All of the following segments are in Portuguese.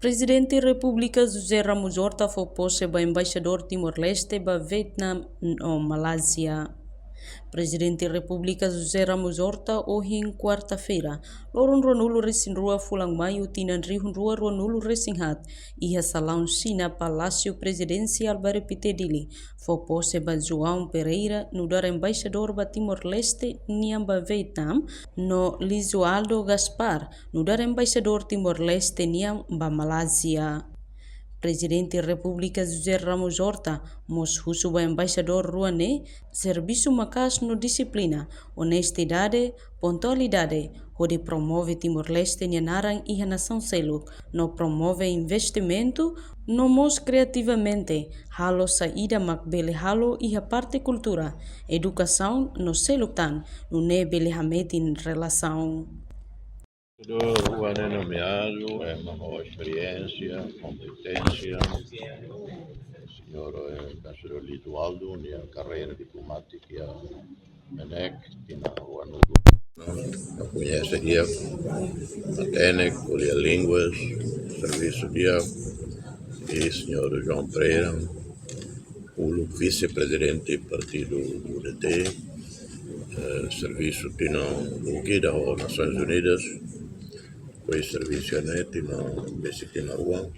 Presidente da República José Ramos Horta foi posto para embaixador Timor-Leste para Vietnam ou Malásia. Presidente da República José Ramos Horta hoje em quarta-feira, loron ronulo resin rua Fulang Maio tinan rihun rua ronulo resin hat e a salão China Palácio Presidencial para Pitedili foi posto para João Pereira no dar embaixador para Timor-Leste niamba Vietnam no Lisualdo Gaspar no dar embaixador Timor-Leste niamba Malásia. Presidente da República José Ramos Horta moshusu o embaixador Rouanet serviço macas no disciplina, honestidade, pontualidade, onde promove Timor-Leste Nhanarang e a nação Seluk, no promove investimento, no mos criativamente, halo saída macbele halo e a parte cultura, educação no Seluktan, no ne belehamete em relação. O ano é nomeado, é uma boa experiência, competência. O senhor é embaixador Lisualdo, na carreira diplomática, MENEC, e na ano eu conheço aqui a TENEC, a Línguas, serviço dia, e o senhor João Pereira, o vice-presidente do partido UDT, serviço de das Nações Unidas, foi serviço net na rua,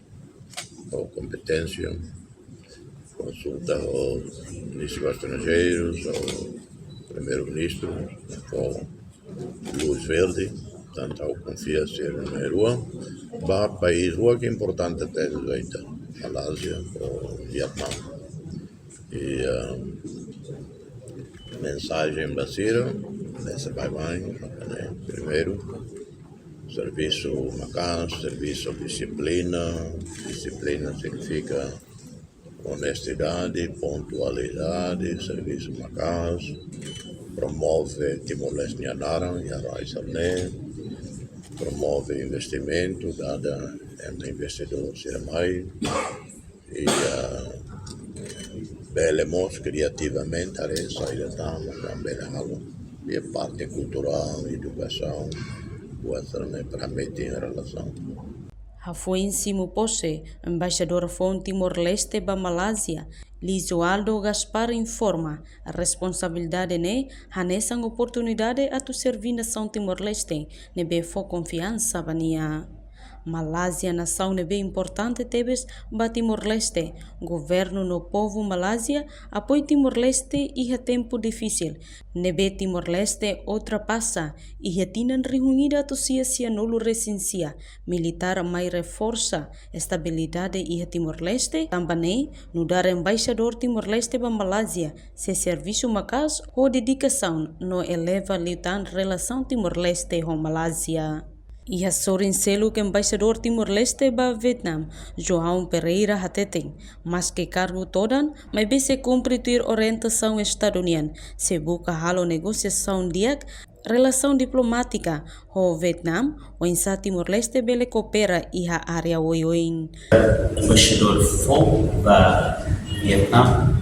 ou competência, consulta aos ministros estrangeiros, ao primeiro-ministro, com luz verde, portanto, ao confia-se na rua, para país rua que é importante até a Malásia ou Vietnam. E a mensagem basira, nessa vai bem, primeiro, serviço macas, serviço disciplina. Disciplina significa honestidade, pontualidade, serviço macas, promove Timor-Leste Nhanarang e a Raizarné, promove investimento, dada investidor Siramai, e belemos criativamente a saída e a parte cultural, educação, para meter em relação. Foi em cima posse, embaixador von Timor-Leste para Malásia, Lisualdo Gaspar informa a responsabilidade a nessa oportunidade a tu servir nação Timor-Leste, nebe for confiança bania. Malásia, nação nebe importante tebes ba Timor-Leste, governo no povo Malásia, apoio Timor-Leste e a tempo difícil. Nebe Timor-Leste ultrapassa e a tinan reunida tu cia nulo recensia, militar mais reforça estabilidade e a Timor-Leste, também no dar embaixador Timor-Leste para Malásia, se serviço macas ou dedicação no eleva litan relação Timor-Leste com Malásia. E a Sorin Seluk, embaixador Timor-Leste para Vietnam, João Pereira Hateten, mas que cargo todan, mas bem se cumprir orientação estadunidense, se busca halo negociação diak, relação diplomática com Vietnam, ou em Timor-Leste bele coopera e a área oioin. Embaixador foi para Vietnam,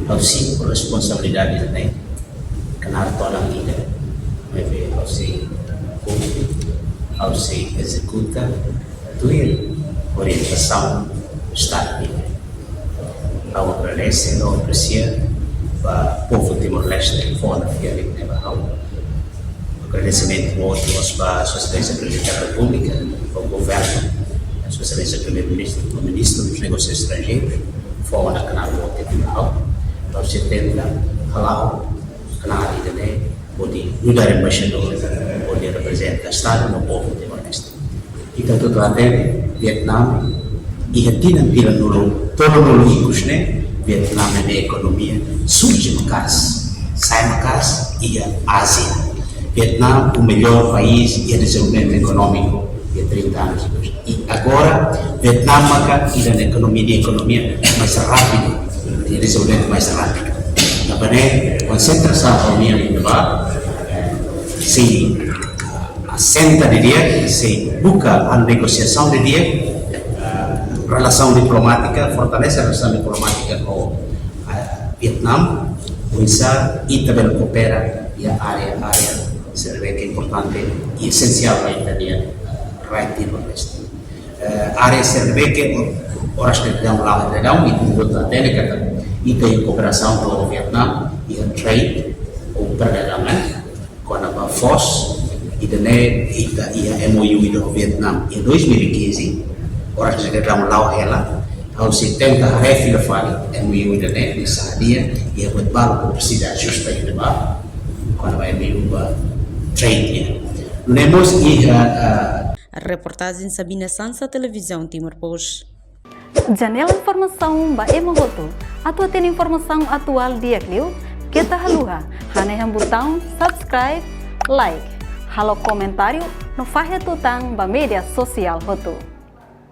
assim por responsabilidade também, canar toda líder, mas bem assim ao se executa a orientação Estado. Ao agradecer, ao apreciar para o povo Timor-Leste fora da Fiat de Nevarral. Agradecimento outro para a Sua Excelência Presidente da República, ao Governo, a Sua Excelência Primeiro-Ministro, o Ministro dos Negócios Estrangeiros, fora da Canal de Nevarral, ao 70, Halau, Canal de Nevarral, onde mudar embaixador, onde representa o Estado no povo Timor-Leste. Então, tudo até Vietnam, e a tira no todo o logicos, né? Vietnam é a economia, surge macas, sai macas e a Ásia. Vietnam, o melhor país e desenvolvimento econômico de 30 anos. E agora, Vietnam maca e a economia mais rápido, e desenvolvimento mais rápido. A concentração da União Europeia se assenta de dia, se busca a negociação de dia, relação diplomática, fortalece a relação diplomática com Vietnam, e também coopera e a área serve que é importante e essencial para entender right Timor-Leste. Área CRB que horas que dão lá itu buat tadi kata itu kooperação do Vietnam e trade ou perdagangan com a FOS e a MOU do Vietnam em 2015 horas que dão lá ela ao 70 refil fali MOU di Sadia e buat baru presida justa itu ba com a MOU trade nemos A reportagem Sabina Sansa, Televisão Timor-Post. Janela informação ba emohoto. Atua tem informação atual dia kliu. Kita haluha. Haneham botão subscribe, like. Halo comentário no faixa tutang ba media sosial hoto.